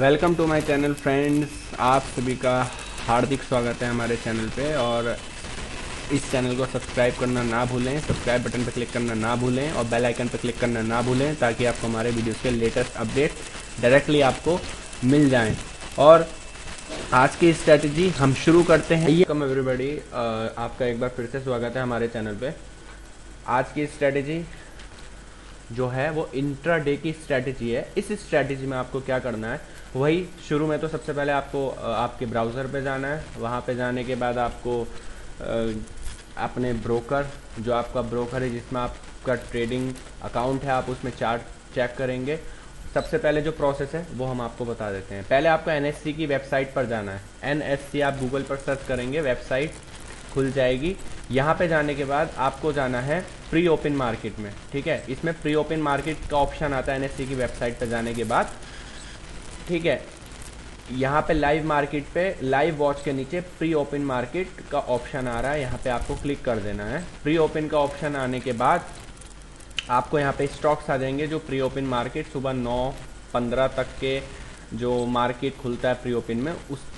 Welcome to my channel friends. आप सभी का हार्दिक स्वागत है हमारे चैनल पे। और इस चैनल को सब्सक्राइब करना ना भूलें, सब्सक्राइब बटन पर क्लिक करना ना भूलें और बेल आइकन पर क्लिक करना ना भूलें ताकि आपको हमारे वीडियोस के लेटेस्ट अपडेट डायरेक्टली आपको मिल जाएं। और आज की स्ट्रैटेजी हम शुरू करते हैं। वेलकम एवरीबॉडी, आपका एक बार फिर से स्वागत है हमारे चैनल पे। आज की स्ट्रैटेजी जो है वो इंट्राडे की स्ट्रैटेजी है। इस स्ट्रैटेजी में आपको क्या करना है, वही शुरू में तो सबसे पहले आपको आपके ब्राउज़र पे जाना है। वहाँ पे जाने के बाद आपको अपने ब्रोकर, जो आपका ब्रोकर है जिसमें आपका ट्रेडिंग अकाउंट है, आप उसमें चार्ट चेक करेंगे। सबसे पहले जो प्रोसेस है वो हम आपको बता देते हैं। पहले आपको एनएससी की वेबसाइट पर जाना है। एनएससी आप गूगल पर सर्च करेंगे, वेबसाइट खुल जाएगी। यहाँ पे जाने के बाद आपको जाना है प्री ओपन मार्केट में। ठीक है, इसमें प्री ओपन मार्केट का ऑप्शन आता है एनएससी की वेबसाइट पे जाने के बाद। ठीक है, यहाँ पे लाइव मार्केट पे लाइव वॉच के नीचे प्री ओपन मार्केट का ऑप्शन आ रहा है, यहाँ पे आपको क्लिक कर देना है। प्री ओपन का ऑप्शन आने के बाद आपको यहाँ पे स्टॉक्स आ जाएंगे जो प्री ओपन मार्केट सुबह 9:15 तक के जो मार्केट खुलता है प्री ओपन में,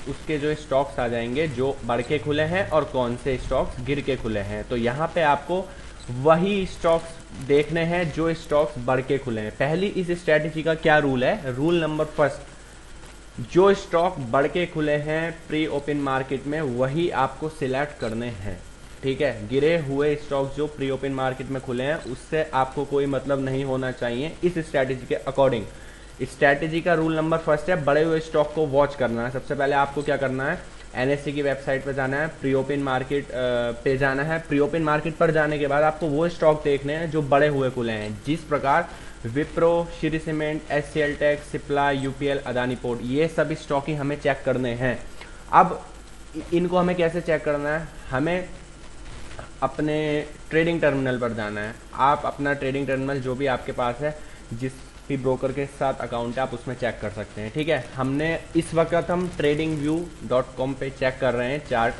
उसके जो स्टॉक्स आ जाएंगे जो बढ़ के खुले हैं और कौन से स्टॉक्स गिर के खुले हैं। तो यहाँ पे आपको वही स्टॉक्स देखने हैं जो स्टॉक्स बढ़ के खुले हैं। पहली इस स्ट्रैटेजी का क्या रूल है, रूल नंबर फर्स्ट, जो स्टॉक बढ़ के खुले हैं प्री ओपन मार्केट में वही आपको सिलेक्ट करने हैं। ठीक है, गिरे हुए स्टॉक जो प्री ओपन मार्केट में खुले हैं उससे आपको कोई मतलब नहीं होना चाहिए इस स्ट्रैटेजी के अकॉर्डिंग। स्ट्रैटेजी का रूल नंबर फर्स्ट है, बड़े हुए स्टॉक को वॉच करना है। सबसे पहले आपको क्या करना है, एनएससी की वेबसाइट पे जाना है, प्री ओपन मार्केट पे जाना है। प्री ओपन मार्केट पर जाने के बाद आपको वो स्टॉक देखने हैं जो बड़े हुए खुले हैं, जिस प्रकार Wipro, Shree cement, HCL tech, Cipla, UPL, Adani port, ये सभी स्टॉक ही हमें चेक करने हैं। अब इनको हमें कैसे चेक करना है, हमें अपने ट्रेडिंग टर्मिनल पर जाना है। आप अपना ट्रेडिंग टर्मिनल जो भी आपके पास है, जिस भी ब्रोकर के साथ अकाउंट है, आप उसमें चेक कर सकते हैं। ठीक है, हमने इस वक्त हम tradingview.com पे चेक कर रहे हैं चार्ट,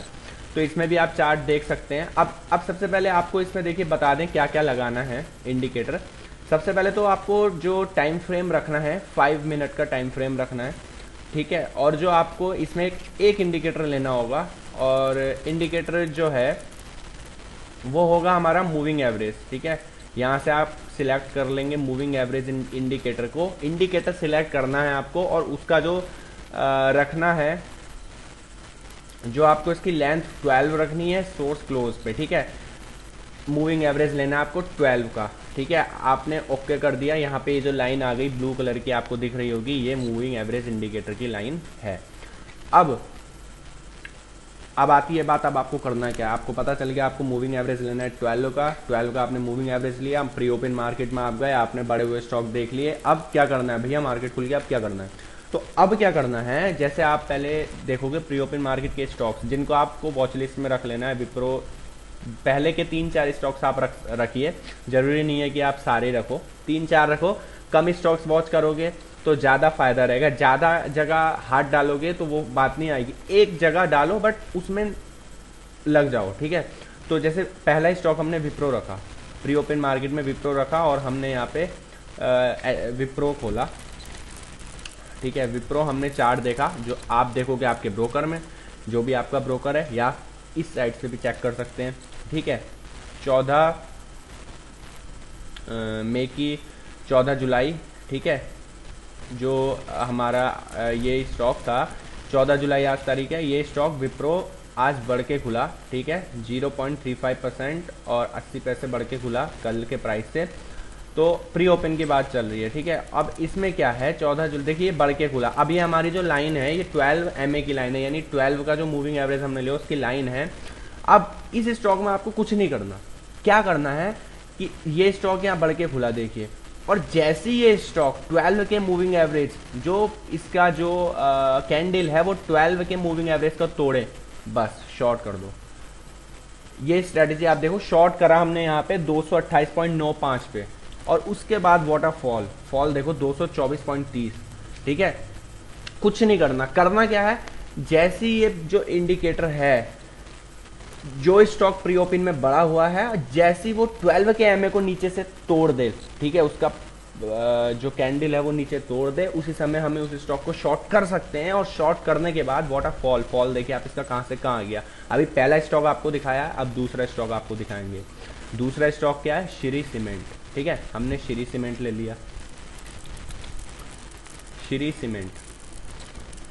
तो इसमें भी आप चार्ट देख सकते हैं। अब सबसे पहले आपको इसमें देखिए बता दें क्या क्या लगाना है इंडिकेटर। सबसे पहले तो आपको जो टाइम फ्रेम रखना है 5 मिनट का टाइम फ्रेम रखना है। ठीक है, और जो आपको इसमें एक इंडिकेटर लेना होगा, और इंडिकेटर जो है वो होगा हमारा मूविंग एवरेज। ठीक है, यहाँ से आप सिलेक्ट कर लेंगे मूविंग एवरेज इंडिकेटर को। इंडिकेटर सिलेक्ट करना है आपको और उसका जो रखना है, जो आपको इसकी लेंथ 12 रखनी है सोर्स क्लोज पे। ठीक है, मूविंग एवरेज लेना है आपको 12 का। ठीक है, आपने ओके कर दिया। यहाँ पे ये जो लाइन आ गई ब्लू कलर की आपको दिख रही होगी, ये मूविंग एवरेज इंडिकेटर की लाइन है। अब आती है बात, अब आपको करना क्या है। आपको पता चल गया आपको मूविंग एवरेज लेना है 12 का आपने मूविंग एवरेज लिया। प्री ओपन मार्केट में आप गए, आपने बड़े हुए स्टॉक देख लिए। अब क्या करना है भैया, मार्केट खुल गया, अब क्या करना है। तो अब क्या करना है, जैसे आप पहले देखोगे प्री ओपन मार्केट के स्टॉक्स जिनको आपको वॉच लिस्ट में रख लेना है। विप्रो पहले के 3-4 स्टॉक्स आप रखिए, जरूरी नहीं है कि आप सारे रखो, 3-4 रखो। कम स्टॉक्स वॉच करोगे तो ज़्यादा फायदा रहेगा। ज़्यादा जगह हाथ डालोगे तो वो बात नहीं आएगी। एक जगह डालो बट उसमें लग जाओ। ठीक है, तो जैसे पहला स्टॉक हमने विप्रो रखा, प्री ओपन मार्केट में विप्रो रखा और हमने यहाँ पे विप्रो खोला। ठीक है, विप्रो हमने चार्ट देखा, जो आप देखोगे आपके ब्रोकर में, जो भी आपका ब्रोकर है, या इस साइड से भी चेक कर सकते हैं। ठीक है, 14 मई की 14 जुलाई, ठीक है, जो हमारा ये स्टॉक था 14 जुलाई आज तारीख है। ये स्टॉक विप्रो आज बढ़ के खुला। ठीक है, 0.35% और 80 पैसे बढ़ के खुला कल के प्राइस से। तो प्री ओपन की बात चल रही है। ठीक है, अब इसमें क्या है, 14 जुलाई देखिए बढ़ के खुला। अब ये हमारी जो लाइन है ये 12 MA की लाइन है, यानी 12 का जो मूविंग एवरेज हमने लिया उसकी लाइन है। अब इस स्टॉक में आपको कुछ नहीं करना, क्या करना है कि ये स्टॉक यहाँ बढ़ के खुला देखिए, और जैसे ये स्टॉक 12 के मूविंग एवरेज, जो इसका जो कैंडल है वो 12 के मूविंग एवरेज का तोड़े, बस शॉर्ट कर दो। ये स्ट्रेटेजी आप देखो, शॉर्ट करा हमने यहाँ पे 228.95 पे, और उसके बाद वाटरफॉल फॉल देखो 224.30। ठीक है, कुछ नहीं करना। करना क्या है, जैसे ये जो इंडिकेटर है, जो स्टॉक प्री ओपन में बढ़ा हुआ है, जैसे वो 12 के एमए को नीचे से तोड़ दे, ठीक है, उसका जो कैंडल है वो नीचे तोड़ दे, उसी समय हमें उस स्टॉक को शॉर्ट कर सकते हैं। और शॉर्ट करने के बाद व्हाट अ फॉल, फॉल देखिए आप इसका कहाँ से कहाँ आ गया। अभी पहला स्टॉक आपको दिखाया, अब दूसरा स्टॉक आपको दिखाएंगे। दूसरा स्टॉक क्या है, श्री सीमेंट। ठीक है, हमने श्री सीमेंट ले लिया, श्री सीमेंट।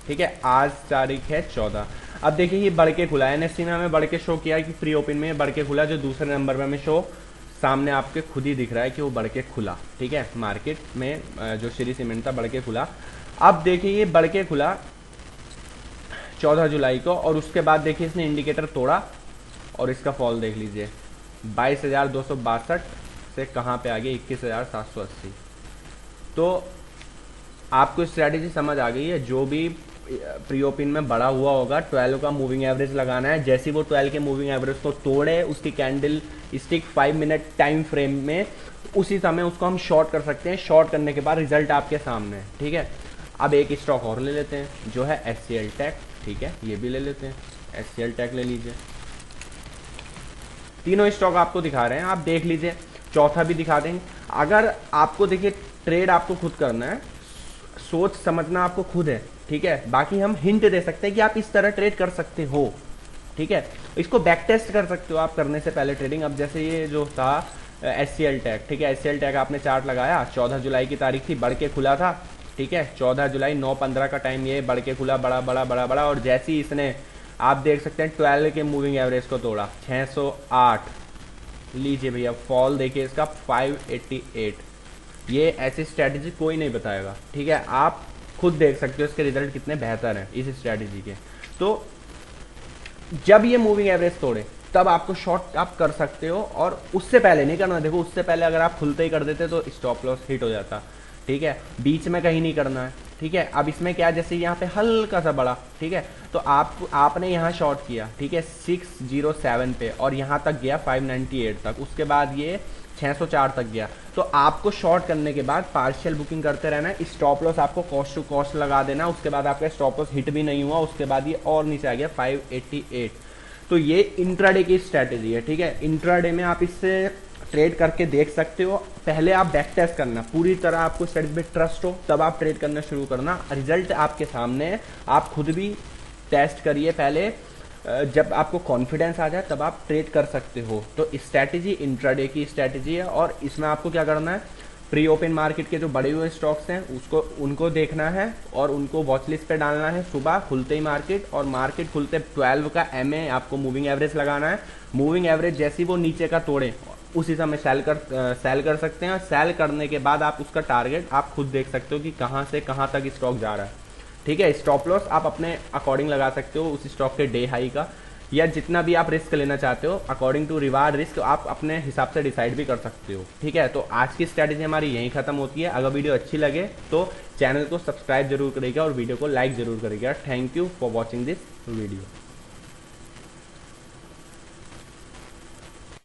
ठीक है, आज तारीख है 14। अब देखिए ये बढ़ के खुला है, एनएससी में हमें बढ़ के शो किया कि फ्री ओपन में बढ़ के खुला, जो दूसरे नंबर पे हमें शो सामने आपके खुद ही दिख रहा है कि वो बढ़ के खुला। ठीक है, मार्केट में जो श्री सीमेंट था बढ़ के खुला। अब देखिए ये बढ़ के खुला 14 जुलाई को, और उसके बाद देखिए इसने इंडिकेटर तोड़ा और इसका फॉल देख लीजिए 22,262 से कहाँ पे आ गया 21,780। तो आपको स्ट्रैटेजी समझ आ गई है। जो भी प्री ओपन में बड़ा हुआ होगा 12 का मूविंग एवरेज लगाना है, जैसे वो 12 के मूविंग एवरेज को तोड़े उसकी candle stick 5 minute time frame में, उसी समय उसको हम शॉर्ट कर सकते हैं। शॉर्ट करने के बाद रिजल्ट आपके सामने है। ठीक है, अब एक स्टॉक और ले लेते हैं जो है एचसीएल टेक। ठीक है, ये भी ले लेते हैं, एचसीएल टेक ले लीजिए। तीनों स्टॉक आपको दिखा रहे हैं, आप देख लीजिए, चौथा भी दिखा देंगे। अगर आपको देखिए ट्रेड आपको खुद करना है, सोच समझना आपको खुद है। ठीक है, बाकी हम हिंट दे सकते हैं कि आप इस तरह ट्रेड कर सकते हो। ठीक है, इसको बैक टेस्ट कर सकते हो आप करने से पहले ट्रेडिंग। अब जैसे ये जो था एचसीएल टेक, ठीक है, एचसीएल टेक आपने चार्ट लगाया, 14 जुलाई की तारीख थी, बढ़ के खुला था। ठीक है, 14 जुलाई 9:15 का टाइम, ये बढ़ के खुला बड़ा बड़ा बड़ा बड़ा, और जैसे ही इसने आप देख सकते हैं 12 के मूविंग एवरेज को तोड़ा 608। लीजिए भैया फॉल देखिए इसका 588। ये ऐसी स्ट्रैटेजी कोई नहीं बताएगा। ठीक है, आप खुद देख सकते हो इसके रिजल्ट कितने बेहतर हैं इस स्ट्रैटेजी के। तो जब ये मूविंग एवरेज तोड़े तब आपको शॉर्ट आप कर सकते हो, और उससे पहले नहीं करना। देखो उससे पहले अगर आप खुलते ही कर देते तो स्टॉप लॉस हिट हो जाता। ठीक है, बीच में कहीं नहीं करना है। ठीक है, अब इसमें क्या, जैसे यहाँ पे हल्का सा बड़ा, ठीक है, तो आपने यहाँ शॉर्ट किया, ठीक है, 607 पे, और यहाँ तक गया 598 तक, उसके बाद ये 604 तक गया। तो आपको शॉर्ट करने के बाद पार्शियल बुकिंग करते रहना है। स्टॉप लॉस आपको कॉस्ट टू कॉस्ट लगा देना, उसके बाद आपका स्टॉप लॉस हिट भी नहीं हुआ, उसके बाद ये और नीचे आ गया 588। तो ये इंट्राडे की स्ट्रैटेजी है। ठीक है, इंट्राडे में आप इससे ट्रेड करके देख सकते हो। पहले आप बैक टेस्ट करना, पूरी तरह आपको स्ट्रैटेजी पे ट्रस्ट हो, तब आप ट्रेड करना शुरू करना। रिजल्ट आपके सामने है, आप खुद भी टेस्ट करिए पहले। जब आपको कॉन्फिडेंस आ जाए तब आप ट्रेड कर सकते हो। तो स्ट्रैटेजी इंट्राडे की स्ट्रैटेजी है, और इसमें आपको क्या करना है, प्री ओपन मार्केट के जो बड़े हुए स्टॉक्स हैं उनको देखना है और उनको वॉच लिस्ट पे डालना है सुबह खुलते ही मार्केट, और मार्केट खुलते 12 का एमए आपको मूविंग एवरेज लगाना है। मूविंग एवरेज जैसे ही वो नीचे का तोड़े उसी समय सेल कर सकते हैं। सेल करने के बाद आप उसका टारगेट आप खुद देख सकते हो कि कहाँ से कहाँ तक स्टॉक जा रहा है। ठीक है, स्टॉप लॉस आप अपने अकॉर्डिंग लगा सकते हो, उस स्टॉक के डे हाई का, या जितना भी आप रिस्क लेना चाहते हो अकॉर्डिंग टू रिवार्ड रिस्क आप अपने हिसाब से डिसाइड भी कर सकते हो। ठीक है, तो आज की स्ट्रैटेजी हमारी यहीं खत्म होती है। अगर वीडियो अच्छी लगे तो चैनल को सब्सक्राइब जरूर करिएगा और वीडियो को लाइक जरूर करिएगा। Thank you for watching this video.